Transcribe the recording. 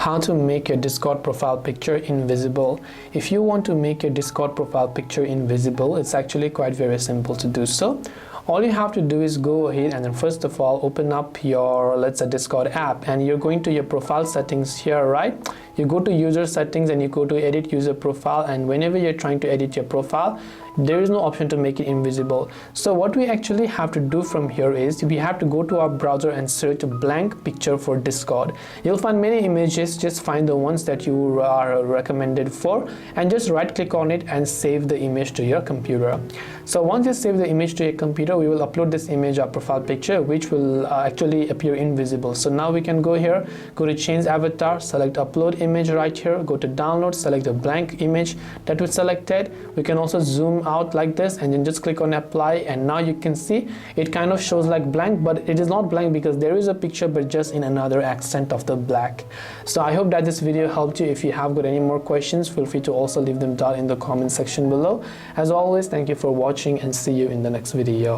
How to make your Discord profile picture invisible. If you want to make your Discord profile picture invisible, it's actually quite very simple to do so. All you have to do is go ahead and then first of all open up your, let's say, Discord app, and you're going to your profile settings here, right? You go to user settings and you go to edit user profile, and whenever you're trying to edit your profile, there is no option to make it invisible. So what we actually have to do from here is we have to go to our browser and search a blank picture for Discord. You'll find many images, just find the ones that you are recommended for and just right click on it and save the image to your computer. So once you save the image to your computer, we will upload this image, our profile picture, which will actually appear invisible. So now we can go here, go to change avatar, select upload image right here, go to download, select the blank image that we selected. We can also zoom out like this and then just click on apply, and now you can see it kind of shows like blank, but it is not blank because there is a picture but just in another accent of the black. So I hope that this video helped you. If you have got any more questions, feel free to also leave them down in the comment section below. As always, thank you for watching and see you in the next video.